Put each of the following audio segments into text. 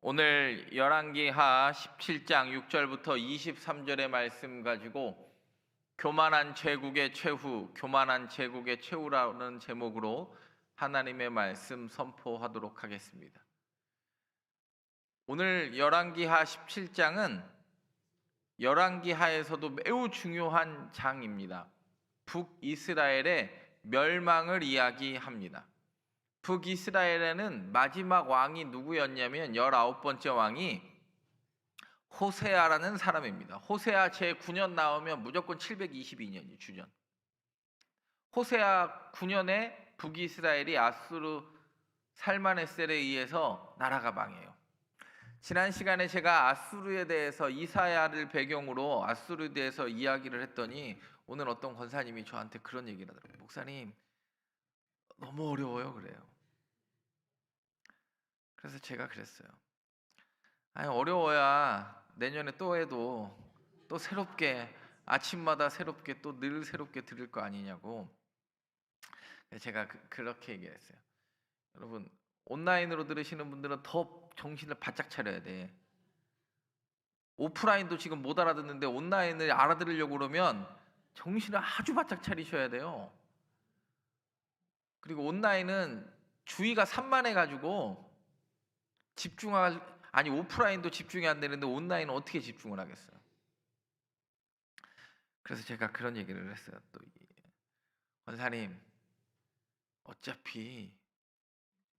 오늘 열왕기하 17장 6절부터 23절의 말씀 가지고 교만한 제국의 최후, 교만한 제국의 최후라는 제목으로 하나님의 말씀 선포하도록 하겠습니다. 오늘 열왕기하 17장은 열왕기하에서도 매우 중요한 장입니다. 북이스라엘의 멸망을 이야기합니다. 북이스라엘에는 마지막 왕이 누구였냐면 19번째 왕이 호세아라는 사람입니다. 호세아 제9년 나오면 무조건 722년이 주년. 호세아 9년에 북이스라엘이 아수르 살마네셀에 의해서 나라가 망해요. 지난 시간에 제가 아수르에 대해서 이사야를 배경으로 아수르에 대해서 이야기를 했더니 오늘 어떤 권사님이 저한테 그런 얘기를 하더라고요. 목사님, 너무 어려워요. 그래요. 그래서 제가 그랬어요. 아니, 어려워야 내년에 또 해도 또 새롭게 아침마다 새롭게 또 늘 새롭게 들을 거 아니냐고. 제가 그렇게 얘기했어요. 여러분, 온라인으로 들으시는 분들은 더 정신을 바짝 차려야 돼. 오프라인도 지금 못 알아듣는데 온라인을 알아들으려고 그러면 정신을 아주 바짝 차리셔야 돼요. 그리고 온라인은 주의가 산만해가지고 오프라인도 집중이 안 되는데 온라인은 어떻게 집중을 하겠어요? 그래서 제가 그런 얘기를 했어요. 또 권사님, 어차피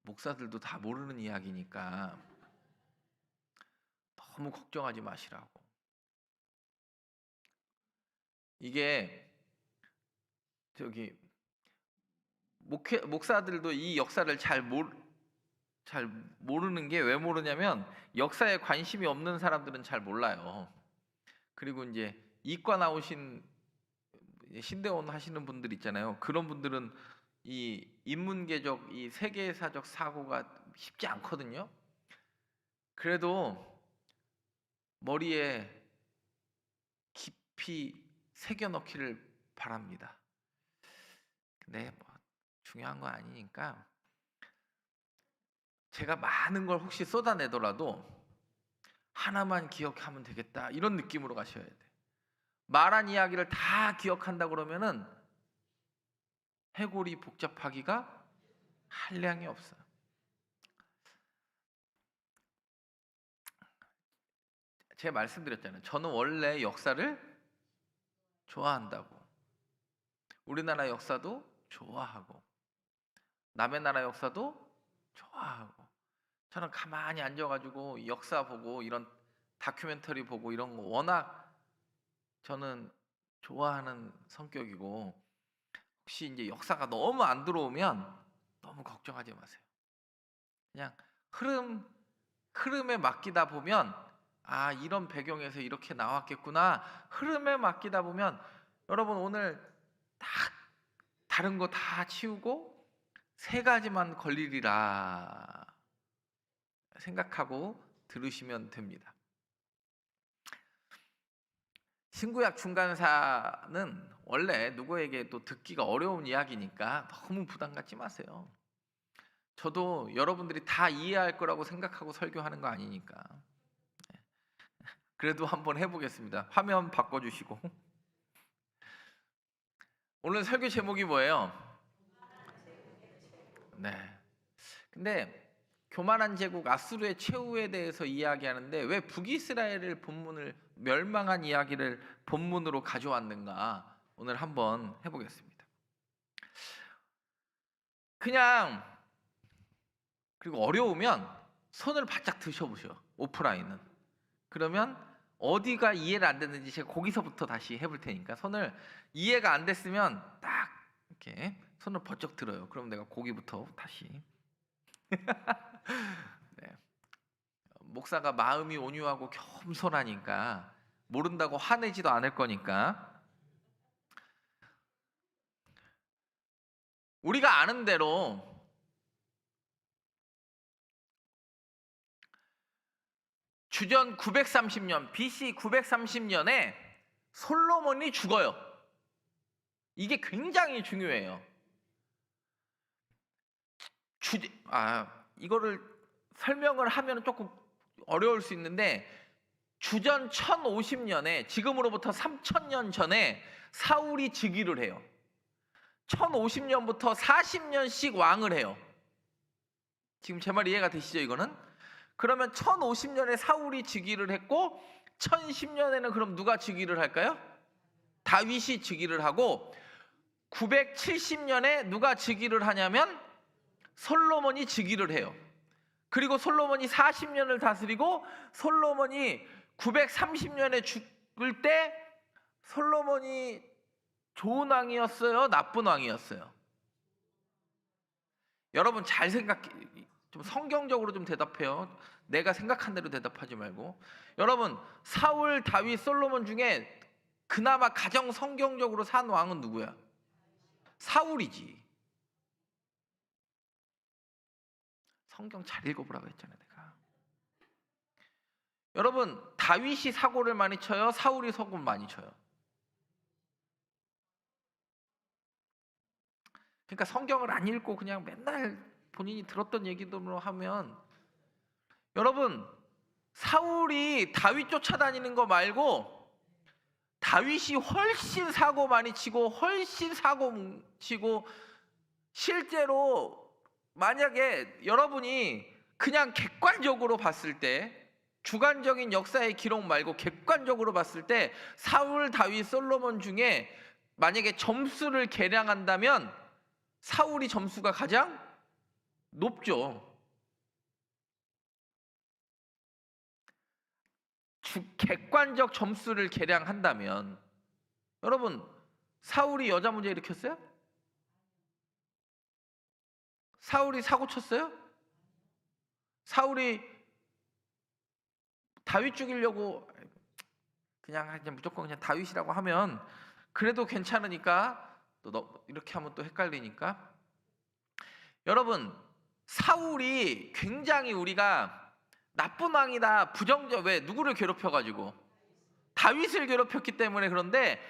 목사들도 다 모르는 이야기니까 너무 걱정하지 마시라고. 이게 목사들도 이 역사를 잘 모르는 게 왜 모르냐면 역사에 관심이 없는 사람들은 잘 몰라요. 그리고 이제 이과 나오신 신대원 하시는 분들 있잖아요. 그런 분들은 이 인문계적, 이 세계사적 사고가 쉽지 않거든요. 그래도 머리에 깊이 새겨 넣기를 바랍니다. 근데 중요한 건 아니니까 제가 많은 걸 혹시 쏟아내더라도 하나만 기억하면 되겠다, 이런 느낌으로 가셔야 돼. 말한 이야기를 다 기억한다 그러면은 해골이 복잡하기가 한량이 없어요. 제가 말씀드렸잖아요. 저는 원래 역사를 좋아한다고. 우리나라 역사도 좋아하고 남의 나라 역사도 좋아하고. 저는 가만히 앉아가지고 역사 보고 이런 다큐멘터리 보고 이런 거 워낙 저는 좋아하는 성격이고, 혹시 이제 역사가 너무 안 들어오면 너무 걱정하지 마세요. 그냥 흐름에 맡기다 보면 이런 배경에서 이렇게 나왔겠구나. 흐름에 맡기다 보면 여러분 오늘 딱 다른 거 다 치우고 세 가지만 걸리리라 생각하고 들으시면 됩니다. 신구약 중간사는 원래 누구에게도 듣기가 어려운 이야기니까 너무 부담 갖지 마세요. 저도 여러분들이 다 이해할 거라고 생각하고 설교하는 거 아니니까. 그래도 한번 해보겠습니다. 화면 바꿔주시고. 오늘 설교 제목이 뭐예요? 네. 근데 교만한 제국 아수르의 최후에 대해서 이야기하는데 왜 북이스라엘을 멸망한 이야기를 본문으로 가져왔는가, 오늘 한번 해보겠습니다. 그리고 어려우면 손을 바짝 드셔보셔. 오프라인은. 그러면 어디가 이해가 안 됐는지 제가 거기서부터 다시 해볼 테니까, 손을 이해가 안 됐으면 딱 이렇게 손을 번쩍 들어요. 그럼 내가 거기부터 다시. 네. 목사가 마음이 온유하고 겸손하니까 모른다고 화내지도 않을 거니까. 우리가 아는 대로 주전 930년 BC 930년에 솔로몬이 죽어요. 이게 굉장히 중요해요. 이거를 설명을 하면 조금 어려울 수 있는데 주전 1050년에 지금으로부터 3000년 전에 사울이 즉위를 해요. 1050년부터 40년씩 왕을 해요. 지금 제 말 이해가 되시죠 이거는? 그러면 1050년에 사울이 즉위를 했고 1010년에는 그럼 누가 즉위를 할까요? 다윗이 즉위를 하고 970년에 누가 즉위를 하냐면 솔로몬이 즉위를 해요. 그리고 솔로몬이 40년을 다스리고 솔로몬이 930년에 죽을 때 솔로몬이 좋은 왕이었어요? 나쁜 왕이었어요? 여러분 잘 생각해. 좀 성경적으로 좀 대답해요. 내가 생각한 대로 대답하지 말고. 여러분 사울, 다윗, 솔로몬 중에 그나마 가장 성경적으로 산 왕은 누구야? 사울이지. 성경 잘 읽어보라고 했잖아요 내가. 여러분 다윗이 사고를 많이 쳐요? 사울이 사고를 많이 쳐요? 그러니까 성경을 안 읽고 그냥 맨날 본인이 들었던 얘기들로 하면, 여러분 사울이 다윗 쫓아다니는 거 말고 다윗이 훨씬 사고 많이 치고 훨씬 사고 치고, 실제로 만약에 여러분이 그냥 객관적으로 봤을 때, 주관적인 역사의 기록 말고 객관적으로 봤을 때 사울, 다윗, 솔로몬 중에 만약에 점수를 계량한다면 사울이 점수가 가장 높죠. 객관적 점수를 계량한다면. 여러분 사울이 여자 문제 일으켰어요? 사울이 사고 쳤어요? 사울이 다윗 죽이려고 그냥 무조건 그냥 다윗이라고 하면 그래도 괜찮으니까 또 이렇게 하면 또 헷갈리니까. 여러분 사울이 굉장히 우리가 나쁜 왕이다, 부정적, 왜 누구를 괴롭혀가지고 다윗을 괴롭혔기 때문에. 그런데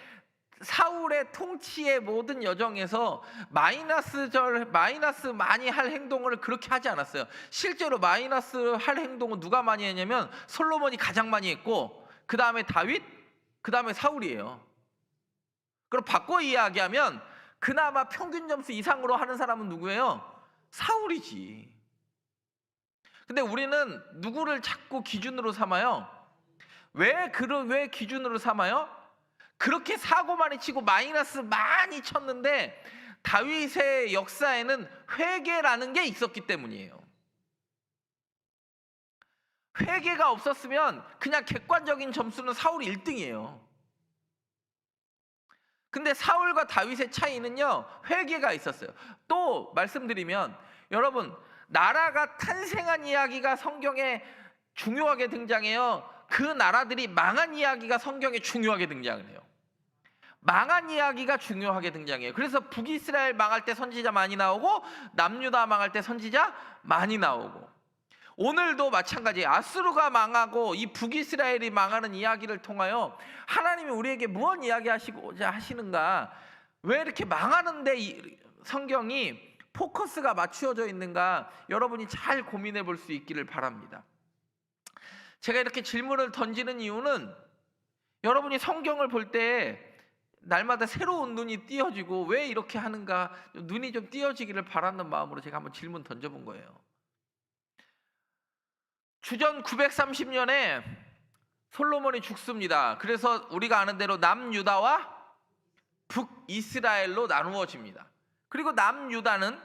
사울의 통치의 모든 여정에서 마이너스 많이 할 행동을 그렇게 하지 않았어요. 실제로 마이너스 할 행동은 누가 많이 했냐면 솔로몬이 가장 많이 했고, 그 다음에 다윗, 그 다음에 사울이에요. 그럼 바꿔 이야기하면 그나마 평균 점수 이상으로 하는 사람은 누구예요? 사울이지. 근데 우리는 누구를 자꾸 기준으로 삼아요? 왜 기준으로 삼아요? 그렇게 사고 많이 치고 마이너스 많이 쳤는데 다윗의 역사에는 회개라는 게 있었기 때문이에요. 회개가 없었으면 그냥 객관적인 점수는 사울이 1등이에요. 근데 사울과 다윗의 차이는요, 회개가 있었어요. 또 말씀드리면, 여러분 나라가 탄생한 이야기가 성경에 중요하게 등장해요. 그 나라들이 망한 이야기가 성경에 중요하게 등장을 해요. 망한 이야기가 중요하게 등장해요. 그래서 북이스라엘 망할 때 선지자 많이 나오고 남유다 망할 때 선지자 많이 나오고, 오늘도 마찬가지예요. 아수르가 망하고 이 북이스라엘이 망하는 이야기를 통하여 하나님이 우리에게 무엇 이야기하시고자 하시는가, 왜 이렇게 망하는데 이 성경이 포커스가 맞추어져 있는가, 여러분이 잘 고민해 볼 수 있기를 바랍니다. 제가 이렇게 질문을 던지는 이유는 여러분이 성경을 볼 때 날마다 새로운 눈이 띄어지고 왜 이렇게 하는가, 눈이 좀 띄어지기를 바라는 마음으로 제가 한번 질문 던져본 거예요. 주전 930년에 솔로몬이 죽습니다. 그래서 우리가 아는 대로 남유다와 북이스라엘로 나누어집니다. 그리고 남유다는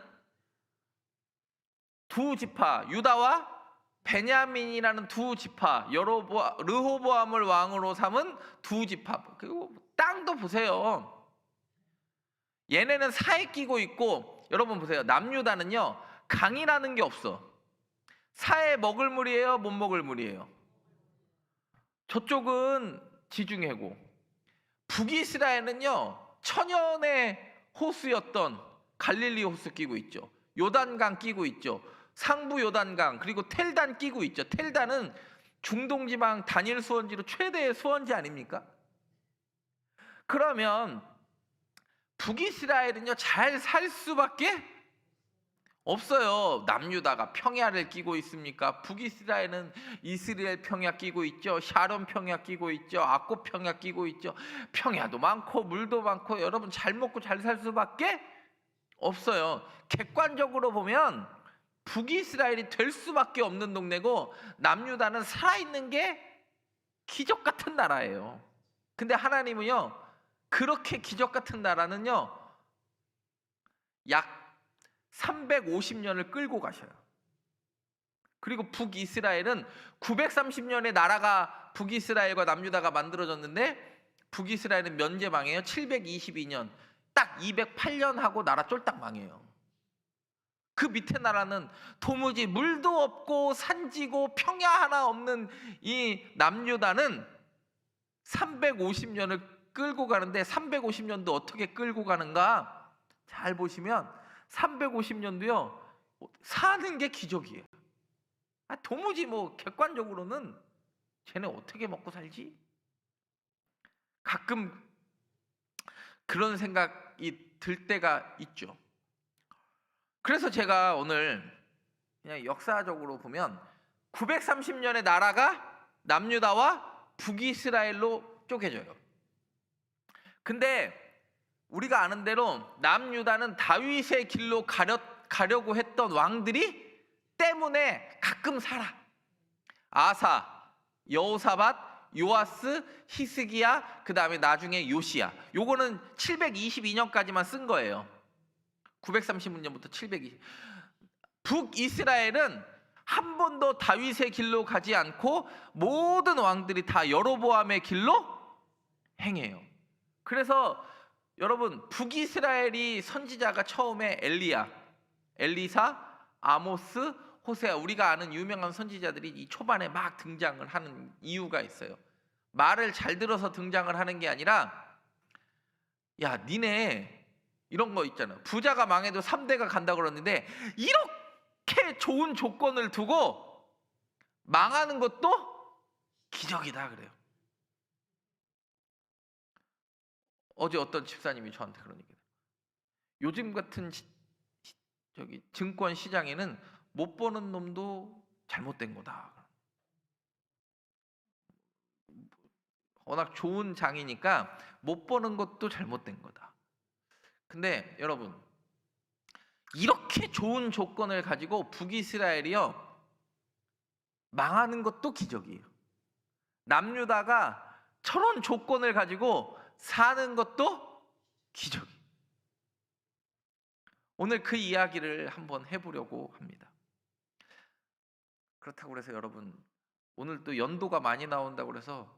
두 지파, 유다와 베냐민이라는 두 지파, 르호보암을 왕으로 삼은 두 지파. 그리고 땅도 보세요. 얘네는 사해 끼고 있고, 여러분 보세요. 남유다는요, 강이라는 게 없어. 사해 먹을 물이에요, 못 먹을 물이에요? 저쪽은 지중해고, 북이스라엘은요 천연의 호수였던 갈릴리 호수 끼고 있죠. 요단강 끼고 있죠. 상부 요단강, 그리고 텔단 끼고 있죠. 텔단은 중동지방 단일 수원지로 최대의 수원지 아닙니까? 그러면 북이스라엘은요 잘 살 수밖에 없어요. 남유다가 평야를 끼고 있습니까? 북이스라엘은 이스라엘 평야 끼고 있죠. 샤론 평야 끼고 있죠. 악곱 평야 끼고 있죠. 평야도 많고 물도 많고 여러분 잘 먹고 잘 살 수밖에 없어요. 객관적으로 보면 북이스라엘이 될 수밖에 없는 동네고 남유다는 살아있는 게 기적 같은 나라예요. 근데 하나님은요, 그렇게 기적 같은 나라는요 약 350년을 끌고 가셔요. 그리고 북이스라엘은 930년에 나라가 북이스라엘과 남유다가 만들어졌는데 북이스라엘은 면제망해요. 722년 딱 208년 하고 나라 쫄딱 망해요. 그 밑에 나라는 도무지 물도 없고 산지고 평야 하나 없는 이 남유다는 350년을 끌고 가는데 350년도 어떻게 끌고 가는가? 잘 보시면 350년도요 사는 게 기적이에요. 도무지 뭐 객관적으로는 쟤네 어떻게 먹고 살지? 가끔 그런 생각이 들 때가 있죠. 그래서 제가 오늘 그냥 역사적으로 보면 930년의 나라가 남유다와 북이스라엘로 쪼개져요. 근데 우리가 아는 대로 남유다는 다윗의 길로 가려고 했던 왕들이 때문에 가끔 살아. 아사, 여호사밧, 요아스, 히스기야, 그 다음에 나중에 요시야. 요거는 722년까지만 쓴 거예요. 930년부터 720. 북이스라엘은 한 번도 다윗의 길로 가지 않고 모든 왕들이 다 여로보암의 길로 행해요. 그래서 여러분 북이스라엘이 선지자가 처음에 엘리야, 엘리사, 아모스, 호세아, 우리가 아는 유명한 선지자들이 이 초반에 막 등장을 하는 이유가 있어요. 말을 잘 들어서 등장을 하는 게 아니라 야 니네 이런 거 있잖아. 부자가 망해도 3대가 간다 그러는데 이렇게 좋은 조건을 두고 망하는 것도 기적이다 그래요. 어제 어떤 집사님이 저한테 그런 얘기를 해요. 요즘 같은 증권 시장에는 못 버는 놈도 잘못된 거다. 워낙 좋은 장이니까 못 버는 것도 잘못된 거다. 근데 여러분 이렇게 좋은 조건을 가지고 북이스라엘이요 망하는 것도 기적이에요. 남유다가 저런 조건을 가지고 사는 것도 기적이에요. 오늘 그 이야기를 한번 해보려고 합니다. 그렇다고 해서 여러분 오늘 또 연도가 많이 나온다고 해서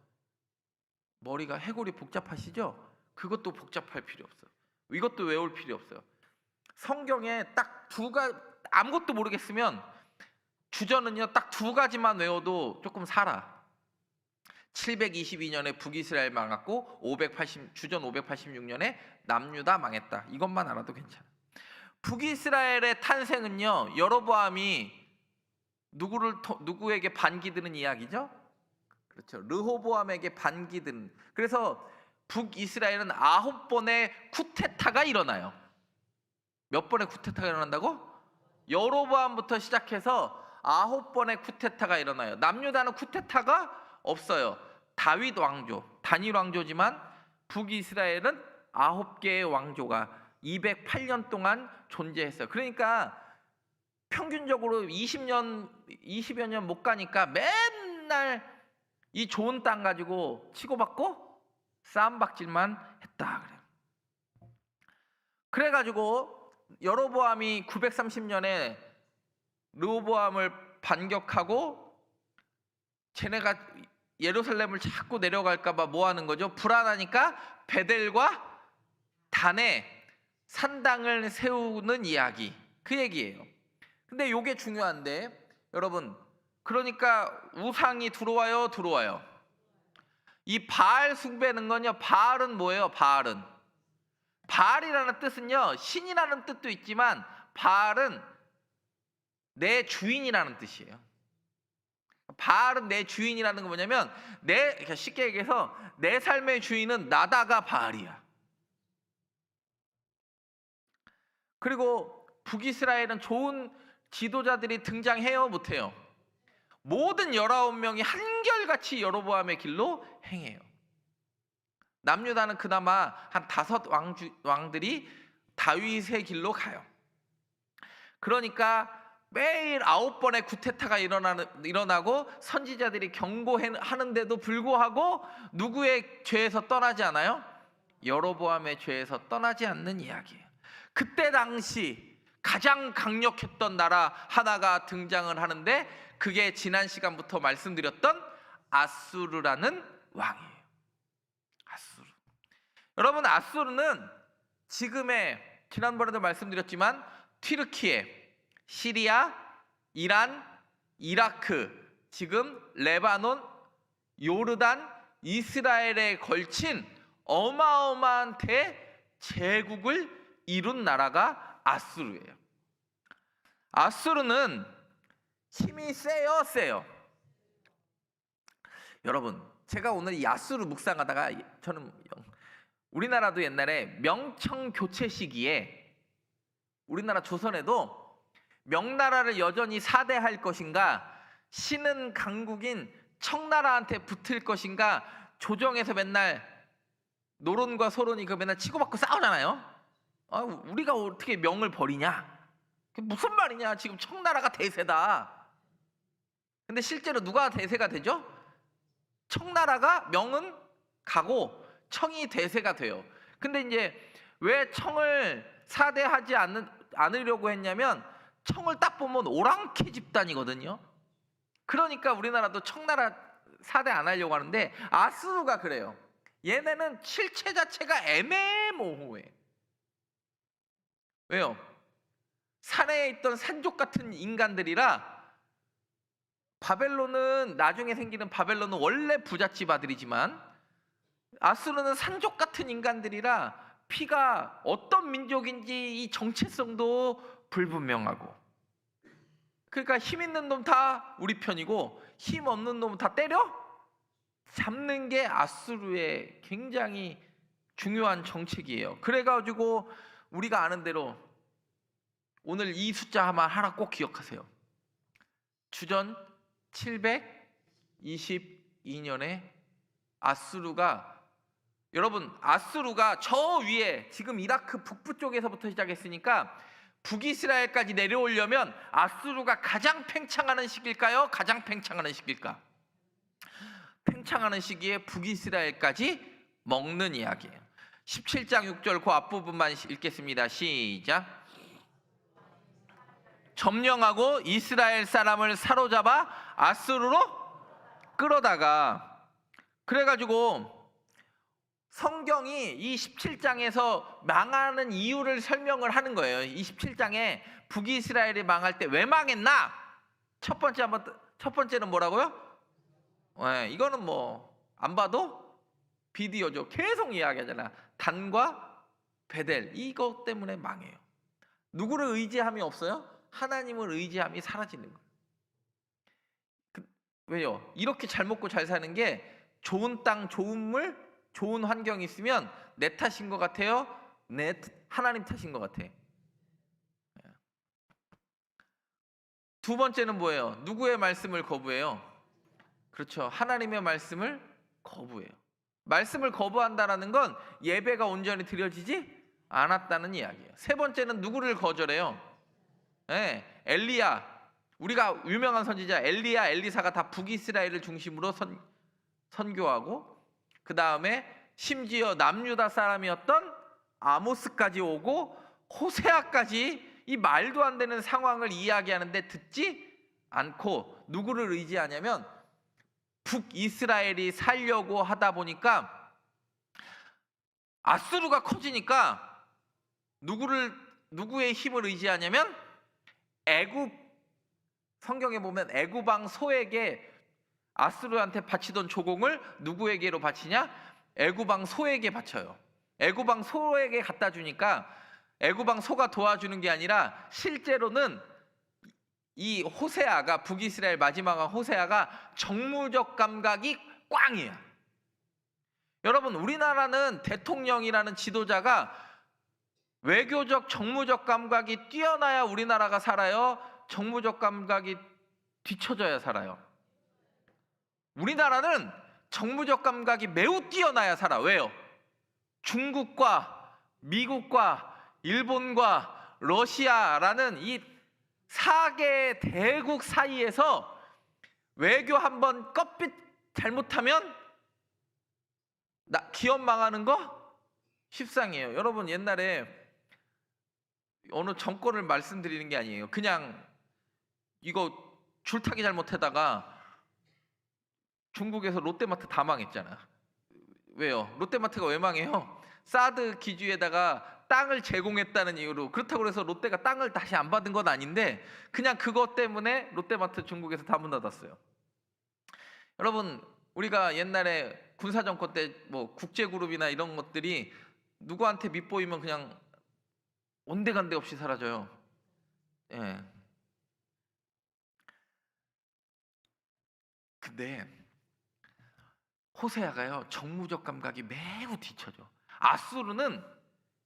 머리가 해골이 복잡하시죠? 그것도 복잡할 필요 없어요. 이것도 외울 필요 없어요. 성경에 딱 아무것도 모르겠으면 주저는요 딱 2가지만 외워도 조금 살아. 722년에 북이스라엘 망했고 주전 586년에 남유다 망했다. 이것만 알아도 괜찮아. 북이스라엘의 탄생은요 여로보암이 누구에게 반기드는 이야기죠? 그렇죠. 르호보암에게 반기든. 그래서 북이스라엘은 9번의 쿠데타가 일어나요. 몇 번의 쿠데타가 일어난다고? 여로보암부터 시작해서 9번의 쿠데타가 일어나요. 남유다는 쿠데타가 없어요. 다윗 왕조, 단일 왕조지만 북이스라엘은 9개의 왕조가 208년 동안 존재했어요. 그러니까 평균적으로 20여 년 못 가니까 맨날 이 좋은 땅 가지고 치고받고 싸움박질만 했다 그래요. 그래가지고 여로보암이 930년에 르호보암을 반격하고 쟤네가 예루살렘을 자꾸 내려갈까봐 뭐 하는 거죠? 불안하니까 베델과 단에 산당을 세우는 이야기, 그 얘기예요. 근데 요게 중요한데 여러분 그러니까 우상이 들어와요. 이 바알 숭배는 건요, 바알은 뭐예요? 바알이라는 뜻은요 신이라는 뜻도 있지만 바알은 내 주인이라는 뜻이에요. 바알은 내 주인이라는 건 뭐냐면 쉽게 얘기해서 내 삶의 주인은 나다가 바알이야. 그리고 북이스라엘은 좋은 지도자들이 등장해요, 못해요? 모든 19명이 한결같이 여로보암의 길로 행해요. 남유다는 그나마 한 5 왕들이 다윗의 길로 가요. 그러니까 매일 9번의 구테타가 일어나고 선지자들이 경고하는데도 불구하고 누구의 죄에서 떠나지 않아요? 여로보암의 죄에서 떠나지 않는 이야기예요. 그때 당시 가장 강력했던 나라 하나가 등장을 하는데 그게 지난 시간부터 말씀드렸던 아수르라는 왕이에요. 아수르. 여러분, 아수르는 지금의, 지난번에도 말씀드렸지만 튀르키예, 시리아, 이란, 이라크, 지금 레바논, 요르단, 이스라엘에 걸친 어마어마한 대제국을 이룬 나라가 아수르예요. 아수르는 힘이 세요. 여러분, 제가 오늘 이 아수르 묵상하다가 저는 우리나라도 옛날에 명청 교체 시기에 우리나라 조선에도 명나라를 여전히 사대할 것인가, 신은 강국인 청나라한테 붙을 것인가, 조정에서 맨날 노론과 소론이 그 맨날 치고받고 싸우잖아요. 우리가 어떻게 명을 버리냐? 그게 무슨 말이냐? 지금 청나라가 대세다. 근데 실제로 누가 대세가 되죠? 청나라가 명은 가고 청이 대세가 돼요. 근데 이제 왜 청을 사대하지 않으려고 했냐면 청을 딱 보면 오랑캐 집단이거든요. 그러니까 우리나라도 청나라 사대 안 하려고 하는데 아수르가 그래요. 얘네는 실체 자체가 애매모호해. 왜요? 산에 있던 산족 같은 인간들이라. 바벨론은 나중에 생기는 바벨론은 원래 부잣집 아들이지만 아수르는 산족 같은 인간들이라 피가 어떤 민족인지 이 정체성도 불분명하고, 그러니까 힘 있는 놈 다 우리 편이고 힘 없는 놈 다 때려 잡는 게 아수르의 굉장히 중요한 정책이에요. 그래가지고 우리가 아는 대로 오늘 이 숫자 하나 꼭 기억하세요. 주전 722년에 아수르가, 여러분, 아수르가 저 위에 지금 이라크 북부 쪽에서부터 시작했으니까 북이스라엘까지 내려오려면 아수르가 가장 팽창하는 시기일까요? 가장 팽창하는 시기일까? 팽창하는 시기에 북이스라엘까지 먹는 이야기예요. 17장 6절 그 앞부분만 읽겠습니다. 시작. 점령하고 이스라엘 사람을 사로잡아 아수르로 끌어다가, 그래가지고 성경이 이 17장에서 망하는 이유를 설명을 하는 거예요. 이 17장에 북이스라엘이 망할 때 왜 망했나? 첫 번째는 뭐라고요? 이거는 뭐 안 봐도 비디오죠. 계속 이야기하잖아. 단과 베델, 이것 때문에 망해요. 누구를 의지함이 없어요? 하나님을 의지함이 사라지는 거예요. 왜요? 이렇게 잘 먹고 잘 사는 게 좋은 땅, 좋은 물, 좋은 환경이 있으면 내 탓인 것 같아요? 하나님 탓인 것 같아. 두 번째는 뭐예요? 누구의 말씀을 거부해요? 그렇죠. 하나님의 말씀을 거부해요. 말씀을 거부한다는 건 예배가 온전히 드려지지 않았다는 이야기예요. 세 번째는 누구를 거절해요? 엘리야. 우리가 유명한 선지자 엘리야, 엘리사가 다 북이스라엘을 중심으로 선교하고, 그 다음에 심지어 남유다 사람이었던 아모스까지 오고 호세아까지 이 말도 안 되는 상황을 이야기하는데 듣지 않고 누구를 의지하냐면 북이스라엘이 살려고 하다 보니까 아수르가 커지니까 누구의 힘을 의지하냐면 성경에 보면 애굽 왕 소에게 아수르한테 바치던 조공을 누구에게로 바치냐? 애굽 왕 소에게 바쳐요. 애굽 왕 소에게 갖다 주니까 애굽 왕 소가 도와주는 게 아니라 실제로는 이 호세아가, 북이스라엘 마지막 왕 호세아가 정무적 감각이 꽝이야. 여러분, 우리나라는 대통령이라는 지도자가 외교적 정무적 감각이 뛰어나야 우리나라가 살아요? 정무적 감각이 뒤처져야 살아요? 우리나라는 정무적 감각이 매우 뛰어나야 살아. 왜요? 중국과 미국과 일본과 러시아라는 이 4개 대국 사이에서 외교 한번 껍짓 잘못하면 기업 망하는 거 십상이에요. 여러분, 옛날에 어느 정권을 말씀드리는 게 아니에요. 그냥 이거 줄타기 잘못하다가 중국에서 롯데마트 다 망했잖아. 왜요? 롯데마트가 왜 망해요? 사드 기주에다가 땅을 제공했다는 이유로. 그렇다고 해서 롯데가 땅을 다시 안 받은 건 아닌데 그냥 그것 때문에 롯데마트 중국에서 다 문 닫았어요. 여러분, 우리가 옛날에 군사정권 때 뭐 국제그룹이나 이런 것들이 누구한테 밑보이면 그냥 온데간데 없이 사라져요. 예. 근데 호세아가요, 정무적 감각이 매우 뒤처져. 아수르는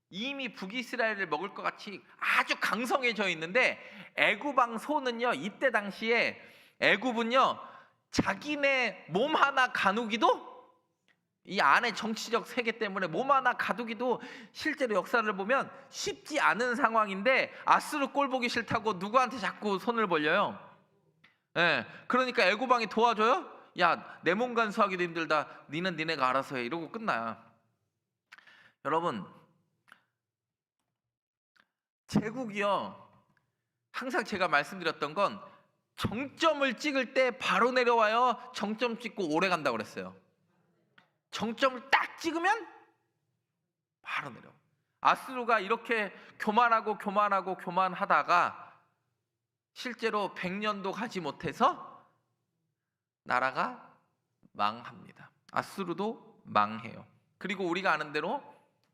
이미 북이스라엘을 먹을 것 같이 아주 강성해져 있는데, 애굽 왕 소는요, 이때 당시에 애굽은요 자기네 몸 하나 가누기도, 이 안에 정치적 세계 때문에 몸 하나 가두기도 실제로 역사를 보면 쉽지 않은 상황인데, 아수르 꼴 보기 싫다고 누구한테 자꾸 손을 벌려요? 예, 그러니까 애굽 왕이 도와줘요? 야, 내 몸 간수하기도 힘들다. 니는 니네가 알아서 해. 이러고 끝나요. 여러분, 제국이요, 항상 제가 말씀드렸던 건 정점을 찍을 때 바로 내려와요? 정점 찍고 오래 간다고 그랬어요? 정점을 딱 찍으면 바로 내려. 아수르가 이렇게 교만하다가 실제로 100년도 가지 못해서 나라가 망합니다. 아수르도 망해요. 그리고 우리가 아는 대로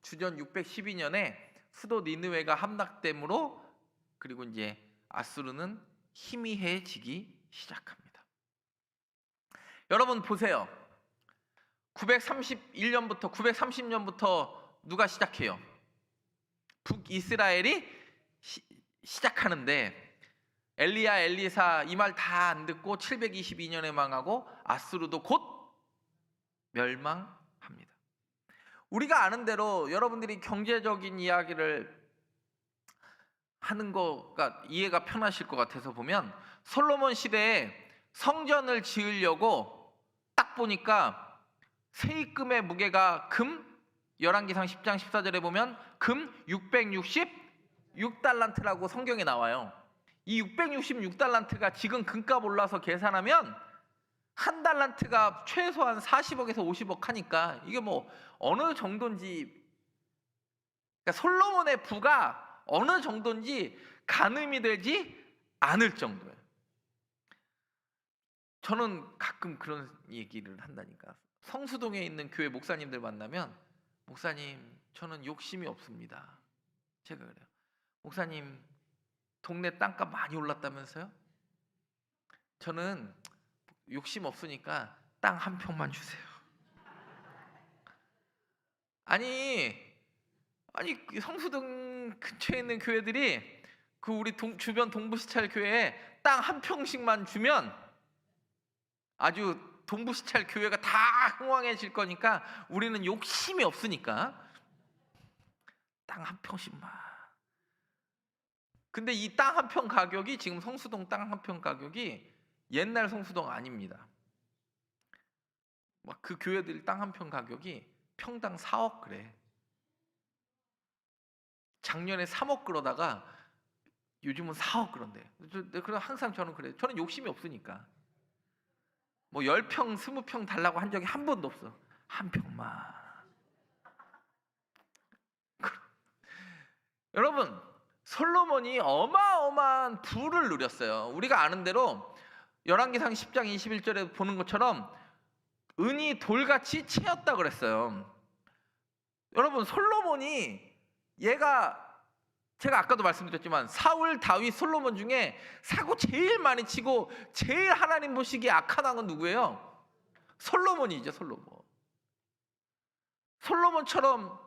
주전 612년에 수도 니느웨가 함락됨으로, 그리고 이제 아수르는 희미해지기 시작합니다. 여러분 보세요. 931년부터 930년부터 누가 시작해요? 북이스라엘이 시작하는데, 엘리야, 엘리사 이 말 다 안 듣고 722년에 망하고 아수르도 곧 멸망합니다. 우리가 아는 대로 여러분들이 경제적인 이야기를 하는 거가 이해가 편하실 것 같아서 보면, 솔로몬 시대에 성전을 지으려고 딱 보니까 세입금의 무게가 금, 열왕기상 10장 14절에 보면 금 666달란트라고 성경에 나와요. 이 666달란트가 지금 금값 올라서 계산하면 한 달란트가 최소한 40억에서 50억 하니까 이게 뭐 어느 정도인지, 그러니까 솔로몬의 부가 어느 정도인지 가늠이 되지 않을 정도예요. 저는 가끔 그런 얘기를 한다니까. 성수동에 있는 교회 목사님들 만나면, 목사님, 저는 욕심이 없습니다. 제가 그래요. 목사님, 동네 땅값 많이 올랐다면서요? 저는 욕심 없으니까 땅 한 평만 주세요. 아니 성수동 근처에 있는 교회들이 그 우리 주변 동부시찰 교회에 땅 한 평씩만 주면 아주 동부시찰 교회가 다 흥왕해질 거니까 우리는 욕심이 없으니까 땅 한 평씩만. 근데 이 땅 한 평 가격이, 지금 성수동 땅 한 평 가격이 옛날 성수동 아닙니다. 막 그 교회들 땅 한 평 가격이 평당 4억 그래. 작년에 3억 그러다가 요즘은 4억 그런데. 그래서 항상 저는 그래요. 저는 욕심이 없으니까. 뭐 10평, 20평 달라고 한 적이 한 번도 없어. 한 평만. 여러분, 솔로몬이 어마어마한 부를 누렸어요. 우리가 아는 대로 열왕기상 10장 21절에 보는 것처럼 은이 돌같이 채였다 그랬어요. 여러분, 솔로몬이 제가 아까도 말씀드렸지만 사울, 다윗, 솔로몬 중에 사고 제일 많이 치고 제일 하나님 보시기에 악한 왕은 누구예요? 솔로몬이죠. 솔로몬처럼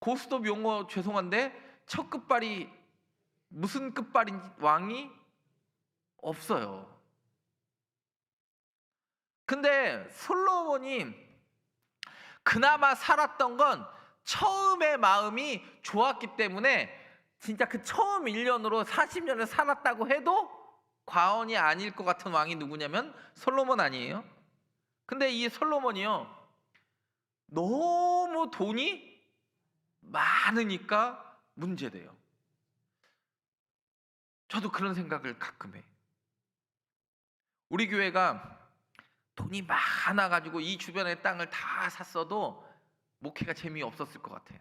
고스톱 용어 죄송한데 첫 끝발이 무슨 끝발인 왕이 없어요. 근데 솔로몬이 그나마 살았던 건 처음의 마음이 좋았기 때문에 진짜 그 처음 1년으로 40년을 살았다고 해도 과언이 아닐 것 같은 왕이 누구냐면 솔로몬 아니에요? 근데 이 솔로몬이요, 너무 돈이 많으니까 문제돼요. 저도 그런 생각을 가끔 해. 우리 교회가 돈이 많아가지고 이 주변의 땅을 다 샀어도 목회가 재미없었을 것 같아요.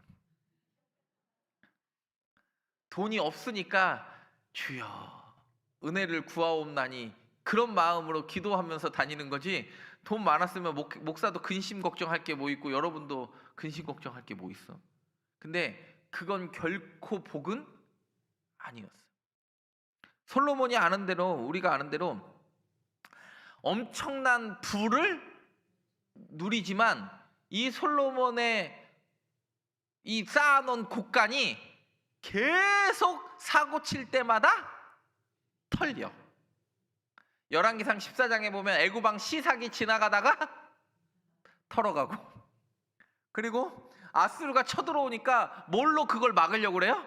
돈이 없으니까 주여 은혜를 구하옵나니 그런 마음으로 기도하면서 다니는 거지, 돈 많았으면 목사도 근심 걱정할 게 뭐 있고 여러분도 근심 걱정할 게 뭐 있어. 근데 그건 결코 복은 아니었어. 솔로몬이 아는 대로, 우리가 아는 대로 엄청난 부를 누리지만 이 솔로몬의 이 쌓아놓은 곡간이 계속 사고 칠 때마다 털려. 열왕기상 14장에 보면 애굽왕 시삭이 지나가다가 털어가고, 그리고 아수르가 쳐들어오니까 뭘로 그걸 막으려고 그래요?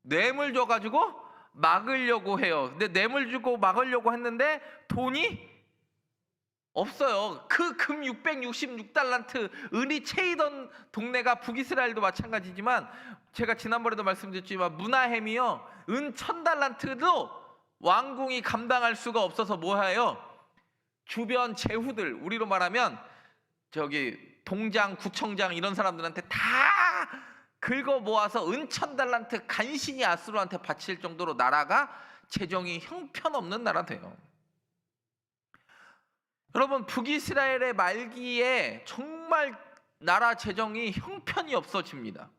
뇌물 줘가지고 막으려고 해요. 근데 뇌물 주고 막으려고 했는데 돈이 없어요. 그 금 666달란트 은이 채이던 동네가 북이스라엘도 마찬가지지만, 제가 지난번에도 말씀드렸지만 문하햄이요, 은 1000달란트도 왕궁이 감당할 수가 없어서 뭐해요? 주변 제후들, 우리로 말하면 저기 동장, 구청장 이런 사람들한테 다 긁어 모아서 은 1000달란트 간신히 아수르한테 바칠 정도로 나라가 재정이 형편없는 나라 돼요. 여러분, 북이스라엘의 말기에 정말 나라 재정이 형편이 없어집니다.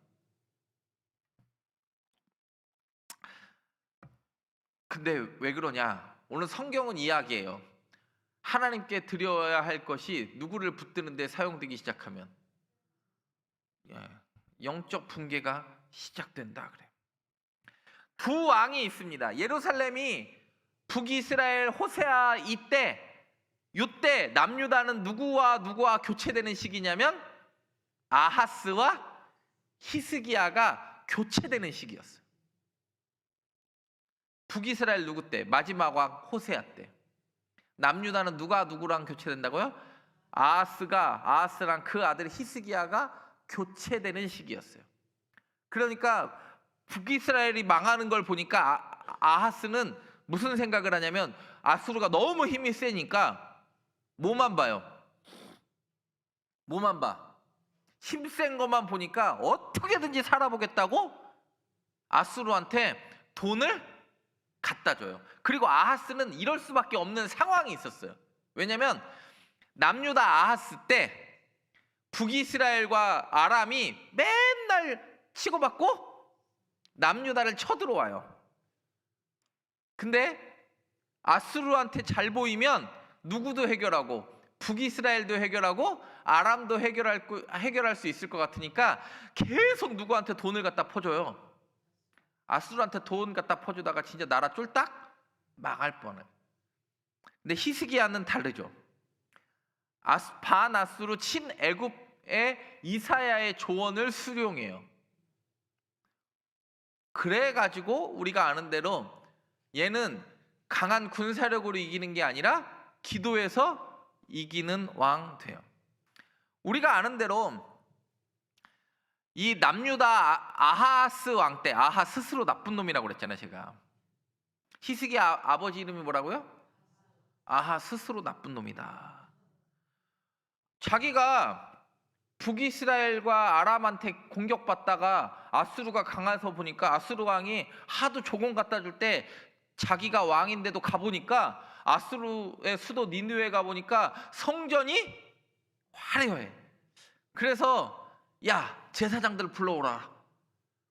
근데 왜 그러냐? 오늘 성경은 이야기해요. 하나님께 드려야 할 것이 누구를 붙드는데 사용되기 시작하면 영적 붕괴가 시작된다 그래. 두 왕이 있습니다. 예루살렘이 북이스라엘 호세아 이때 남유다는 누구와 교체되는 시기냐면 아하스와 히스기야가 교체되는 시기였어요. 북이스라엘 누구 때? 마지막 왕 호세아 때. 남유다는 누구랑 교체된다고요? 아하스랑 그 아들 히스기야가 교체되는 시기였어요. 그러니까 북이스라엘이 망하는 걸 보니까 아하스는 무슨 생각을 하냐면, 아수르가 너무 힘이 세니까 뭐만 봐요? 뭐만 봐? 힘센 것만 보니까 어떻게든지 살아보겠다고 아수르한테 돈을 갖다 줘요. 그리고 아하스는 이럴 수밖에 없는 상황이 있었어요. 왜냐면 남유다 아하스 때 북이스라엘과 아람이 맨날 치고받고 남유다를 쳐들어와요. 근데 아수르한테 잘 보이면 누구도 해결하고 북이스라엘도 해결하고 아람도 해결할 수 있을 것 같으니까 계속 누구한테 돈을 갖다 퍼줘요. 아수르한테 돈 갖다 퍼주다가 진짜 나라 쫄딱 망할 뻔해. 근데 히스기야는 다르죠. 반아수르 친애굽의 이사야의 조언을 수용해요. 그래가지고 우리가 아는 대로 얘는 강한 군사력으로 이기는 게 아니라 기도해서 이기는 왕 돼요. 우리가 아는 대로 이 남유다 아하스 왕 때, 아하 스스로 나쁜 놈이라고 그랬잖아요. 제가 히스기야 아버지 이름이 뭐라고요? 아하 스스로 나쁜 놈이다. 자기가 북이스라엘과 아람한테 공격받다가 아수르가 강해서 보니까 아수르 왕이 하도 조공 갖다 줄 때 자기가 왕인데도 가보니까 아수르의 수도 니느웨 가보니까 성전이 화려해. 그래서 야, 제사장들 불러오라.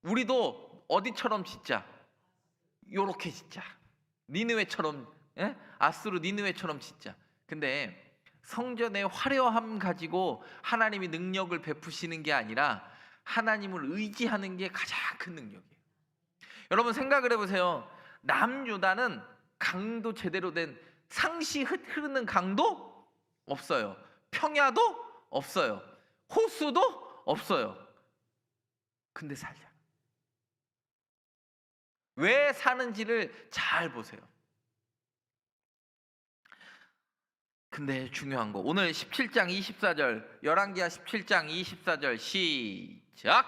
우리도 어디처럼 짓자. 요렇게 짓자. 니느웨처럼, 아수르 니느웨처럼 짓자. 근데 성전의 화려함 가지고 하나님이 능력을 베푸시는 게 아니라 하나님을 의지하는 게 가장 큰 능력이에요. 여러분 생각을 해보세요. 남유다는 강도 제대로 된 상시 흐르는 강도 없어요. 평야도 없어요. 호수도 없어요. 근데 살잖아. 왜 사는지를 잘 보세요. 근데 중요한 거 오늘 17장 24절 열왕기하 17장 24절 시작.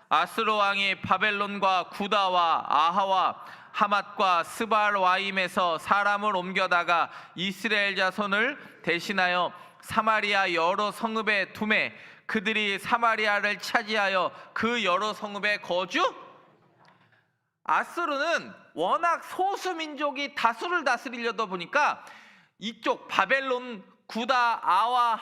아스로 왕이 바벨론과 구다와 아하와 하맛과 스발와임에서 사람을 옮겨다가 이스라엘 자손을 대신하여 사마리아 여러 성읍에 두매 그들이 사마리아를 차지하여 그 여러 성읍에 거주. 아스루는 워낙 소수 민족이 다수를 다스리려다 보니까 이쪽 바벨론, 구다, 아와,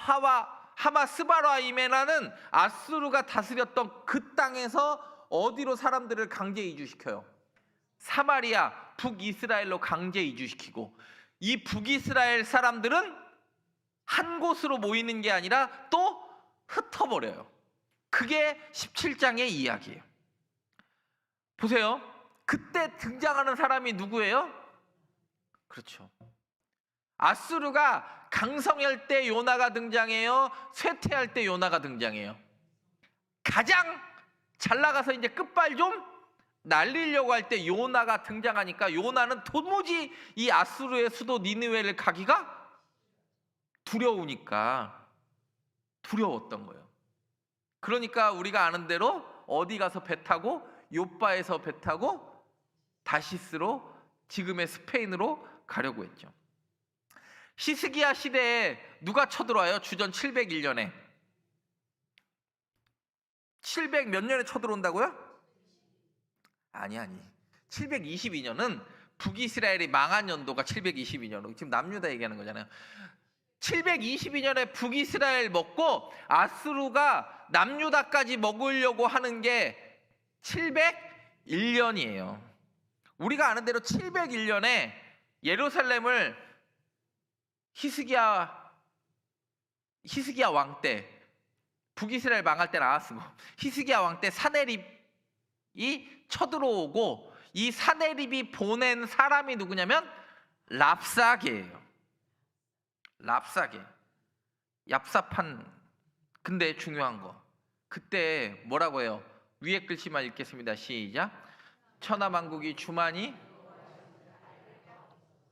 하마, 스바라임에라는 아수르가 다스렸던 그 땅에서 어디로 사람들을 강제 이주시켜요? 사마리아, 북이스라엘로 강제 이주시키고, 이 북이스라엘 사람들은 한 곳으로 모이는 게 아니라 또 흩어버려요. 그게 17장의 이야기예요. 보세요. 그때 등장하는 사람이 누구예요? 그렇죠. 아수르가 강성할 때 요나가 등장해요. 쇠퇴할 때 요나가 등장해요. 가장 잘 나가서 이제 끝발 좀 날리려고 할 때 요나가 등장하니까 요나는 도무지 이 아수르의 수도 니느웨를 가기가 두려우니까 두려웠던 거예요. 그러니까 우리가 아는 대로 어디 가서 배 타고 요빠에서 배 타고 다시스로 지금의 스페인으로 가려고 했죠. 히스기야 시대에 누가 쳐들어와요? 주전 701년에 700 몇 년에 쳐들어온다고요? 아니 722년은 북이스라엘이 망한 연도가 722년. 지금 남유다 얘기하는 거잖아요. 722년에 북이스라엘 먹고 아수르가 남유다까지 먹으려고 하는 게 701년이에요. 우리가 아는 대로 701년에 예루살렘을 히스기야 왕 때 북이스라엘 망할 때 나왔으고 히스기야 왕 때 사네립이 쳐들어오고 이 사네립이 보낸 사람이 누구냐면 랍사게예요. 랍사게, 얍삽한. 근데 중요한 거 그때 뭐라고 해요? 위에 글씨만 읽겠습니다. 시작. 천하만국이 주만이.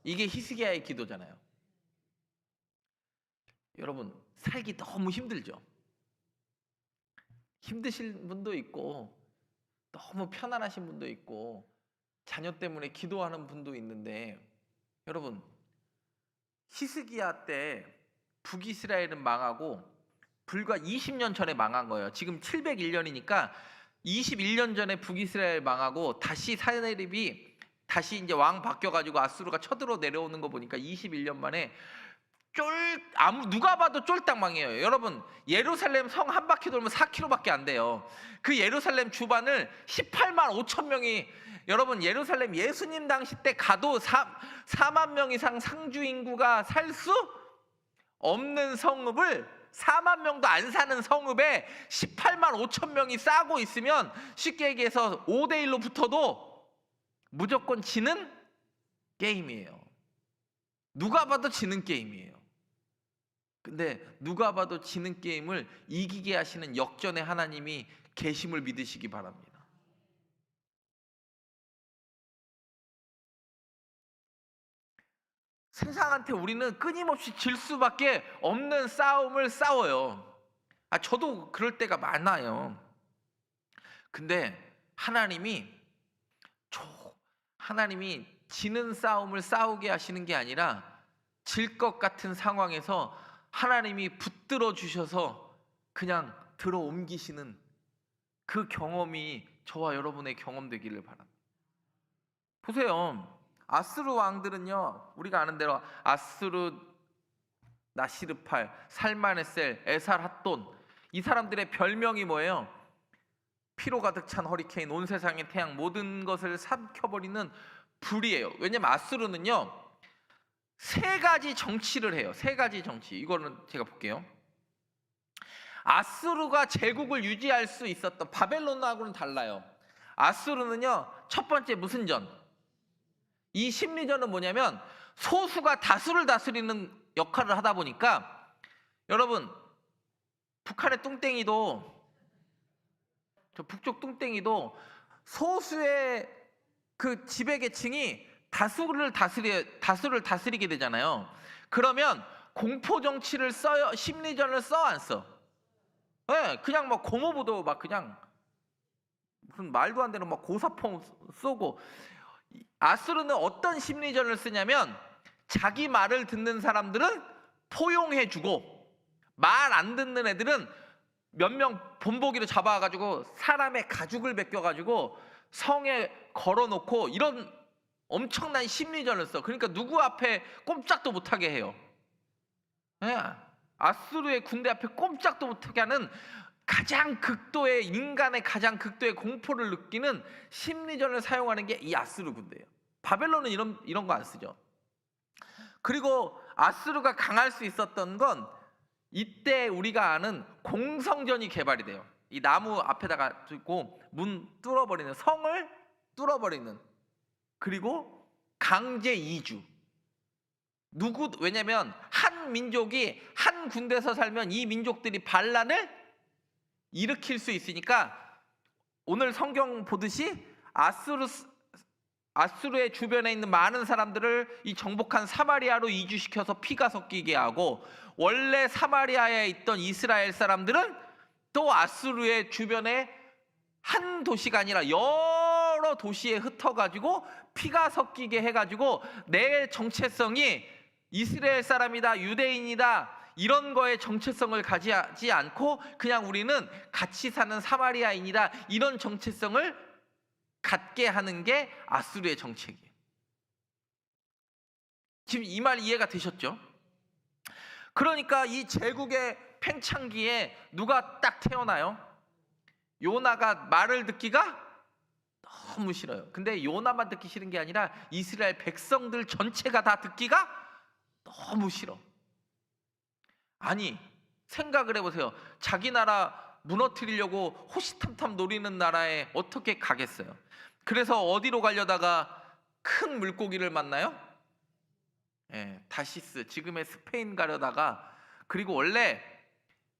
이게 히스기야의 기도잖아요. 여러분 살기 너무 힘들죠. 힘드신 분도 있고 너무 편안하신 분도 있고 자녀 때문에 기도하는 분도 있는데, 여러분 히스기야 때 북이스라엘은 망하고 불과 20년 전에 망한 거예요. 지금 701년이니까 21년 전에 북이스라엘 망하고 다시 사네립이 다시 이제 왕 바뀌어가지고 아수르가 쳐들어 내려오는 거 보니까 21년 만에 누가 봐도 쫄딱 망해요. 여러분 예루살렘 성 한 바퀴 돌면 4km밖에 안 돼요. 그 예루살렘 주반을 18만 5천 명이, 여러분 예루살렘 예수님 당시 때 가도 4만 명 이상 상주 인구가 살 수 없는 성읍을 4만 명도 안 사는 성읍에 18만 5천 명이 싸고 있으면 쉽게 얘기해서 5대1로 붙어도 무조건 지는 게임이에요. 누가 봐도 지는 게임이에요. 근데 누가 봐도 지는 게임을 이기게 하시는 역전의 하나님이 계심을 믿으시기 바랍니다. 세상한테 우리는 끊임없이 질 수밖에 없는 싸움을 싸워요. 저도 그럴 때가 많아요. 근데 하나님이 지는 싸움을 싸우게 하시는 게 아니라 질 것 같은 상황에서 하나님이 붙들어 주셔서 그냥 들어 옮기시는 그 경험이 저와 여러분의 경험 되기를 바랍니다. 보세요. 아스루 왕들은요, 우리가 아는 대로 아스루, 나시르팔, 살마네셀, 에살핫돈, 이 사람들의 별명이 뭐예요? 피로 가득 찬 허리케인, 온 세상의 태양, 모든 것을 삼켜버리는 불이에요. 왜냐면 아스루는요 세 가지 정치를 해요. 세 가지 정치. 이거는 제가 볼게요. 아수르가 제국을 유지할 수 있었던, 바벨론하고는 달라요. 아수르는요, 첫 번째 무슨 전? 이 심리전은 뭐냐면 소수가 다수를 다스리는 역할을 하다 보니까, 여러분 북한의 뚱땡이도, 저 북쪽 뚱땡이도 소수의 그 지배계층이 다수를 다스리게 되잖아요. 그러면 공포 정치를 써요? 심리전을 써, 안 써? 네, 그냥 막 고모부도 막 그냥 무슨 말도 안 되는 막 고사phong 쏘고. 아수르는 어떤 심리전을 쓰냐면 자기 말을 듣는 사람들은 포용해주고 말 안 듣는 애들은 몇 명 본보기로 잡아가지고 사람의 가죽을 벗겨가지고 성에 걸어놓고, 이런 엄청난 심리전을 써. 그러니까 누구 앞에 꼼짝도 못하게 해요. 예, 아수르의 군대 앞에 꼼짝도 못하게 하는, 가장 극도의, 인간의 가장 극도의 공포를 느끼는 심리전을 사용하는 게 이 아수르 군대예요. 바벨론은 이런 거 안 쓰죠. 그리고 아수르가 강할 수 있었던 건 이때 우리가 아는 공성전이 개발이 돼요. 이 나무 앞에다가 두고 문 뚫어버리는, 성을 뚫어버리는, 그리고 강제 이주. 왜냐면 한 민족이 한 군대에서 살면 이 민족들이 반란을 일으킬 수 있으니까, 오늘 성경 보듯이 아수르의 주변에 있는 많은 사람들을 이 정복한 사마리아로 이주시켜서 피가 섞이게 하고, 원래 사마리아에 있던 이스라엘 사람들은 또 아수르의 주변에 한 도시가 아니라 여러 도시에 흩어가지고 피가 섞이게 해가지고 내 정체성이 이스라엘 사람이다, 유대인이다, 이런 거에 정체성을 가지지 않고 그냥 우리는 같이 사는 사마리아인이다, 이런 정체성을 갖게 하는 게 아수르의 정책이에요. 지금 이 말 이해가 되셨죠? 그러니까 이 제국의 팽창기에 누가 딱 태어나요? 요나가 말을 듣기가 너무 싫어요. 근데 요나만 듣기 싫은 게 아니라 이스라엘 백성들 전체가 다 듣기가 너무 싫어. 아니, 생각을 해보세요. 자기 나라 무너뜨리려고 호시탐탐 노리는 나라에 어떻게 가겠어요? 그래서 어디로 가려다가 큰 물고기를 만나요? 다시스, 지금의 스페인 가려다가. 그리고 원래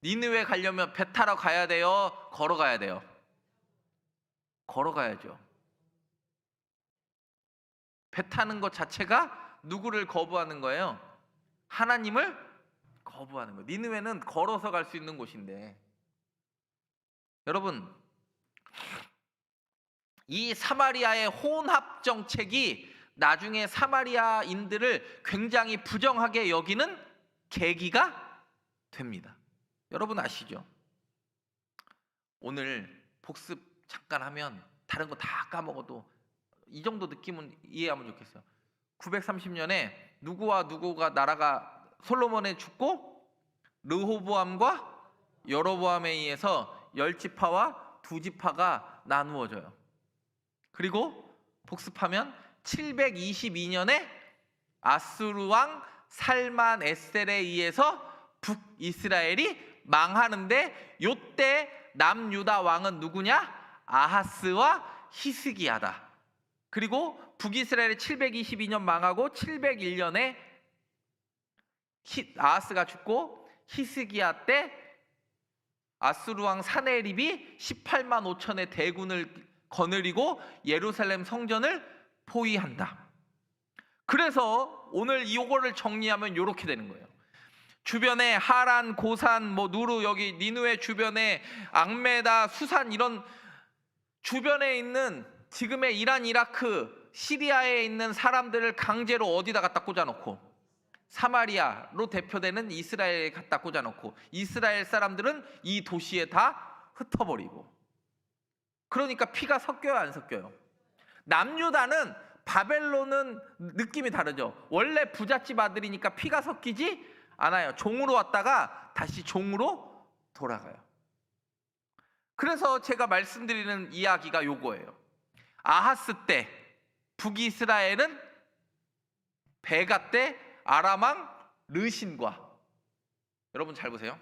니느웨 가려면 배 타러 가야 돼요? 걸어가야 돼요? 걸어가야죠. 배 타는 것 자체가 누구를 거부하는 거예요? 하나님을 거부하는 거예요. 니느웨는 걸어서 갈 수 있는 곳인데. 여러분, 이 사마리아의 혼합 정책이 나중에 사마리아인들을 굉장히 부정하게 여기는 계기가 됩니다. 여러분 아시죠? 오늘 복습 잠깐 하면 다른 거 다 까먹어도 이 정도 느낌은 이해하면 좋겠어요. 930년에 누구와 누구가 나라가, 솔로몬에 죽고 르호보암과 여로보암에 의해서 10지파와 2지파가 나누어져요. 그리고 복습하면 722년에 아수르 왕 살만 에셀에 의해서 북이스라엘이 망하는데, 요때 남유다 왕은 누구냐? 아하스와 히스기야다. 그리고 북이스라엘이 722년 망하고 701년에 아하스가 죽고, 히스기야 때 아수르 왕 사네립이 18만 5천의 대군을 거느리고 예루살렘 성전을 포위한다. 그래서 오늘 이거를 정리하면 이렇게 되는 거예요. 주변에 하란, 고산, 누르, 여기 니느웨 주변에 앙메다, 수산, 이런 주변에 있는 지금의 이란, 이라크, 시리아에 있는 사람들을 강제로 어디다 갖다 꽂아놓고, 사마리아로 대표되는 이스라엘에 갖다 꽂아놓고, 이스라엘 사람들은 이 도시에 다 흩어버리고. 그러니까 피가 섞여요, 안 섞여요? 남유다는, 바벨론은 느낌이 다르죠. 원래 부잣집 아들이니까 피가 섞이지 않아요. 종으로 왔다가 다시 종으로 돌아가요. 그래서 제가 말씀드리는 이야기가 요거예요. 아하스 때 북이스라엘은 베가 때 아람왕 르신과, 여러분 잘 보세요.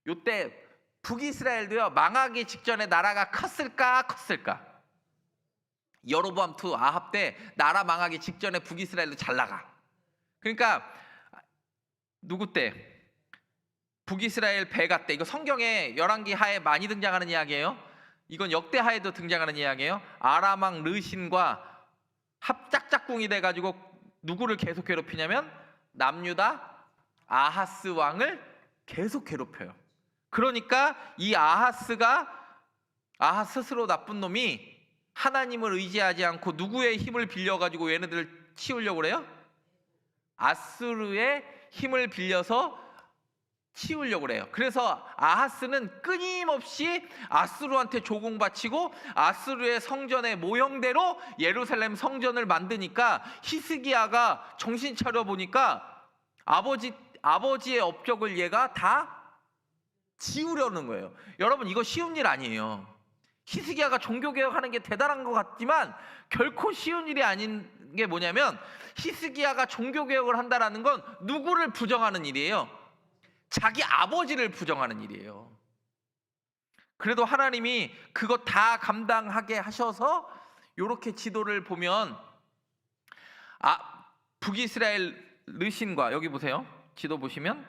요때 북이스라엘도요 망하기 직전에 나라가 컸을까? 여로보암 2 아합 때 나라 망하기 직전에 북이스라엘도 잘 나가. 그러니까 누구 때? 북이스라엘 배가 때. 이거 성경에 열왕기 하에 많이 등장하는 이야기예요. 이건 역대 하에도 등장하는 이야기예요. 아람 왕 르신과 합작짝꿍이 돼가지고 누구를 계속 괴롭히냐면 남유다 아하스 왕을 계속 괴롭혀요. 그러니까 이 아하스 스스로 나쁜 놈이 하나님을 의지하지 않고 누구의 힘을 빌려가지고 얘네들을 치우려고 그래요? 아수르의 힘을 빌려서 치우려고 그래요. 그래서 아하스는 끊임없이 아수르한테 조공바치고 아수르의 성전의 모형대로 예루살렘 성전을 만드니까 히스기야가 정신 차려 보니까 아버지의 업적을 얘가 다 지우려는 거예요. 여러분 이거 쉬운 일 아니에요. 히스기야가 종교개혁하는 게 대단한 것 같지만 결코 쉬운 일이 아닌 게 뭐냐면 히스기야가 종교개혁을 한다는 건 누구를 부정하는 일이에요? 자기 아버지를 부정하는 일이에요. 그래도 하나님이 그거 다 감당하게 하셔서 이렇게 지도를 보면 북이스라엘 르신과 여기 보세요. 지도 보시면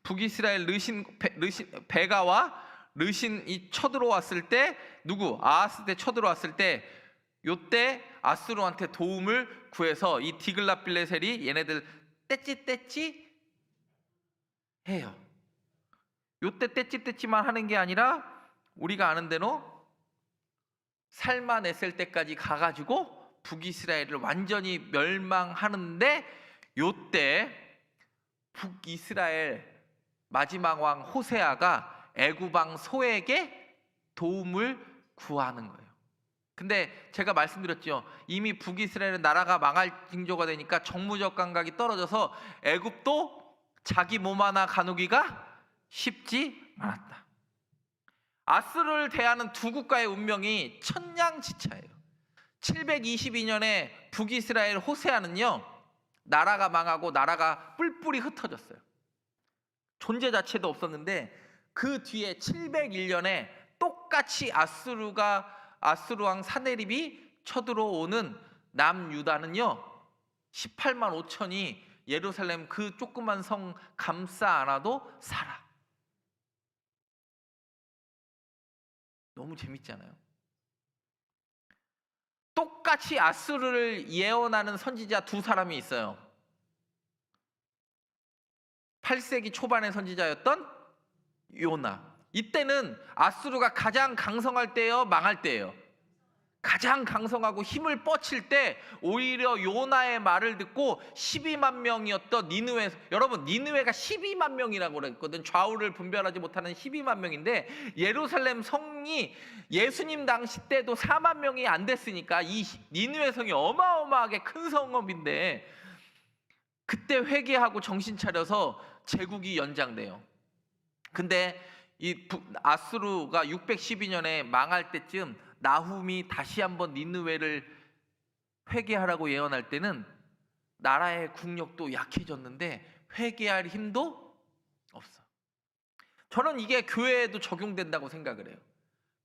북이스라엘 베가와 르신이 쳐들어왔을 때 누구? 아하스 때 쳐들어왔을 때 요때 아수르한테 도움을 구해서 이 디글랏빌레셀이 얘네들 떼찌 해요. 요때 떼찌만 하는 게 아니라 우리가 아는 대로 살만했을 때까지 가가지고 북이스라엘을 완전히 멸망하는데 요때 북이스라엘 마지막 왕 호세아가 애굽 왕 소에게 도움을 구하는 거예요. 근데 제가 말씀드렸죠. 이미 북이스라엘은 나라가 망할 징조가 되니까 정무적 감각이 떨어져서 애굽도 자기 몸 하나 가누기가 쉽지 않았다. 아수르를 대하는 두 국가의 운명이 천냥지차예요. 722년에 북이스라엘 호세아는요 나라가 망하고 나라가 뿔뿔이 흩어졌어요. 존재 자체도 없었는데 그 뒤에 701년에 똑같이 아수르 왕 사네립이 쳐들어오는 남유다는요 18만 5천이 예루살렘 그 조그만 성 감싸 안아도 살아. 너무 재밌잖아요. 똑같이 아수르를 예언하는 선지자 두 사람이 있어요. 8세기 초반의 선지자였던 요나. 이때는 아수르가 가장 강성할 때예요, 망할 때예요? 가장 강성하고 힘을 뻗칠 때 오히려 요나의 말을 듣고 12만 명이었던 니느웨, 여러분 니느웨가 12만 명이라고 그랬거든. 좌우를 분별하지 못하는 12만 명인데 예루살렘 성이 예수님 당시 때도 4만 명이 안 됐으니까 이 니느웨 성이 어마어마하게 큰 성읍인데 그때 회개하고 정신 차려서 제국이 연장돼요. 근데 이 아수르가 612년에 망할 때쯤 나훔이 다시 한번 니느웨를 회개하라고 예언할 때는 나라의 국력도 약해졌는데 회개할 힘도 없어. 저는 이게 교회에도 적용된다고 생각을 해요.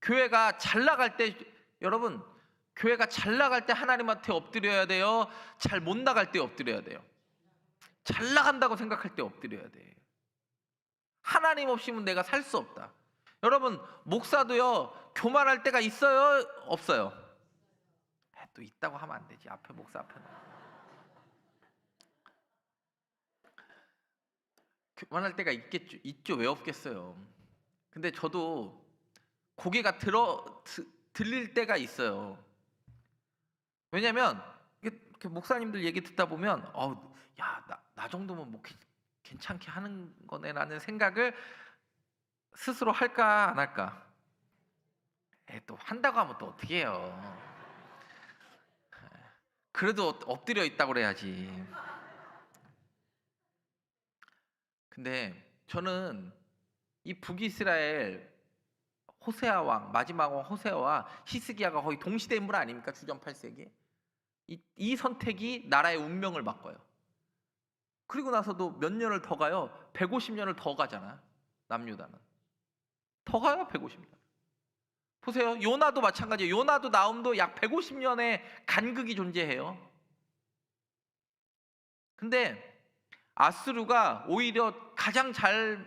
교회가 잘 나갈 때, 여러분 교회가 잘 나갈 때 하나님한테 엎드려야 돼요? 잘 못 나갈 때 엎드려야 돼요? 잘 나간다고 생각할 때 엎드려야 돼. 하나님 없이는 내가 살 수 없다. 여러분 목사도요 교만할 때가 있어요? 없어요? 또 있다고 하면 안 되지. 앞에 목사 앞에 교만할 때가 있겠죠. 있죠. 왜 없겠어요. 근데 저도 고개가 들릴 때가 있어요. 왜냐면 이렇게 목사님들 얘기 듣다 보면 야, 나 정도면 뭐 괜찮게 하는 거네라는 생각을 스스로 할까 안 할까? 또 한다고 하면 또 어떻게 해요? 그래도 엎드려 있다고 그래야지. 근데 저는 이 북이스라엘 호세아 왕, 마지막 왕 호세아와 히스기야가 거의 동시대 인물 아닙니까? 주전 8세기. 이 선택이 나라의 운명을 바꿔요. 그리고 나서도 몇 년을 더 가요. 150년을 더 가잖아. 남유다는. 더 가요. 150년. 보세요. 요나도 마찬가지예요. 요나도 나움도 약 150년의 간극이 존재해요. 근데 아수르가 오히려 가장 잘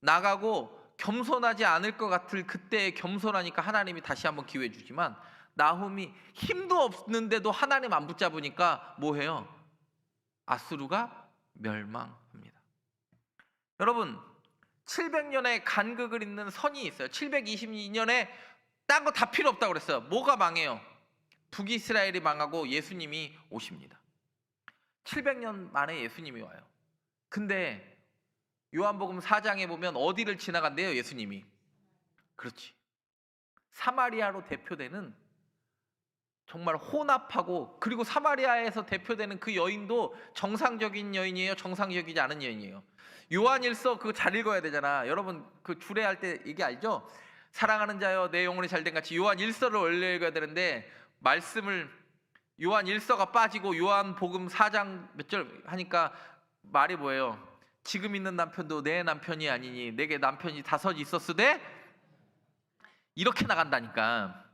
나가고 겸손하지 않을 것 같을 그때 겸손하니까 하나님이 다시 한번 기회 주지만, 나훔이 힘도 없는데도 하나님 안 붙잡으니까 뭐해요? 아수르가 멸망합니다. 여러분, 700년의 간극을 잇는 선이 있어요. 722년에 딴 거 다 필요 없다고 그랬어요. 뭐가 망해요? 북이스라엘이 망하고 예수님이 오십니다. 700년 만에 예수님이 와요. 근데 요한복음 4장에 보면 어디를 지나간대요? 예수님이. 그렇지. 사마리아로 대표되는 정말 혼합하고, 그리고 사마리아에서 대표되는 그 여인도 정상적인 여인이에요? 정상적이지 않은 여인이에요? 요한일서 그거 잘 읽어야 되잖아. 여러분 그 주례할 때 이게 알죠? 사랑하는 자여 내 영혼이 잘된 같이 요한일서를 원래 읽어야 되는데, 말씀을 요한일서가 빠지고 요한복음 4장 몇 절 하니까 말이 뭐예요? 지금 있는 남편도 내 남편이 아니니 내게 남편이 5 있었으되, 이렇게 나간다니까.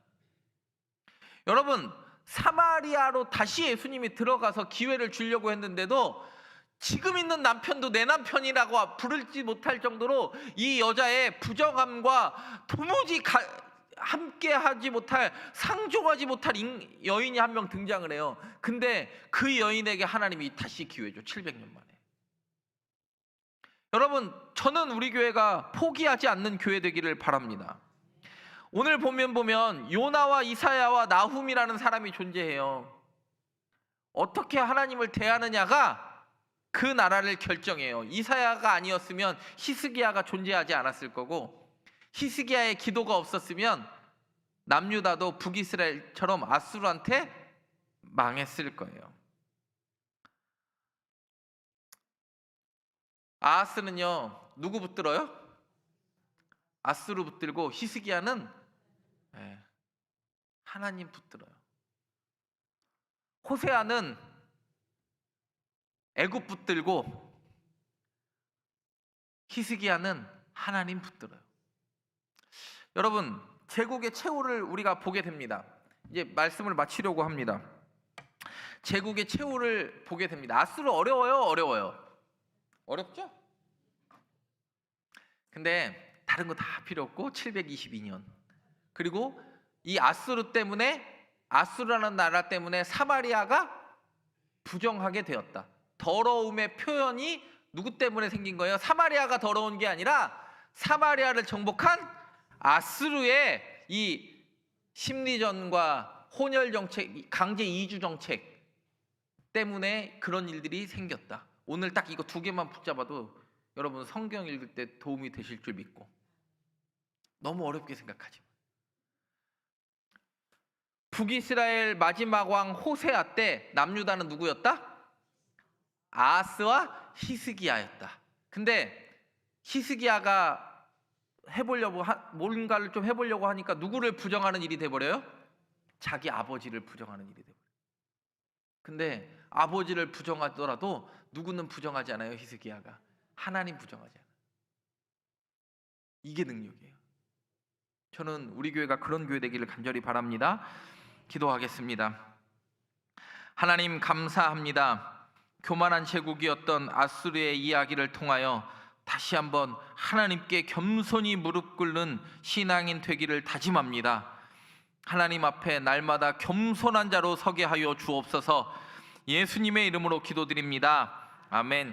여러분, 사마리아로 다시 예수님이 들어가서 기회를 주려고 했는데도 지금 있는 남편도 내 남편이라고 부르지 못할 정도로 이 여자의 부정함과 도무지 함께하지 못할, 상종하지 못할 여인이 한 명 등장을 해요. 근데 그 여인에게 하나님이 다시 기회 줘. 700년 만에. 여러분, 저는 우리 교회가 포기하지 않는 교회 되기를 바랍니다. 오늘 보면 요나와 이사야와 나훔이라는 사람이 존재해요. 어떻게 하나님을 대하느냐가 그 나라를 결정해요. 이사야가 아니었으면 히스기야가 존재하지 않았을 거고, 히스기야의 기도가 없었으면 남유다도 북이스라엘처럼 아수르한테 망했을 거예요. 아하스는요, 누구 붙들어요? 아수르 붙들고, 히스기야는 하나님 붙들어요. 호세아는 애굽 붙들고, 히스기야는 하나님 붙들어요. 여러분, 제국의 최후를 우리가 보게 됩니다. 이제 말씀을 마치려고 합니다. 제국의 최후를 보게 됩니다. 아수르 어려워요? 어려워요? 어렵죠? 근데 다른 거 다 필요 없고 722년, 그리고 이 아수르 때문에, 아수르라는 나라 때문에 사마리아가 부정하게 되었다. 더러움의 표현이 누구 때문에 생긴 거예요? 사마리아가 더러운 게 아니라 사마리아를 정복한 아수르의 이 심리전과 혼혈 정책, 강제 이주 정책 때문에 그런 일들이 생겼다. 오늘 딱 이거 2개만 붙잡아도 여러분 성경 읽을 때 도움이 되실 줄 믿고, 너무 어렵게 생각하지 마. 북이스라엘 마지막 왕 호세아 때 남유다는 누구였다? 아하스와 히스기야였다. 근데 히스기야가 뭔가를 좀 해보려고 하니까 누구를 부정하는 일이 돼버려요? 자기 아버지를 부정하는 일이 돼버려요. 근데 아버지를 부정하더라도 누구는 부정하지 않아요. 히스기야가 하나님 부정하지 않아요. 이게 능력이에요. 저는 우리 교회가 그런 교회 되기를 간절히 바랍니다. 기도하겠습니다. 하나님 감사합니다. 교만한 제국이었던 아수르의 이야기를 통하여 다시 한번 하나님께 겸손히 무릎 꿇는 신앙인 되기를 다짐합니다. 하나님 앞에 날마다 겸손한 자로 서게 하여 주옵소서. 예수님의 이름으로 기도드립니다. 아멘.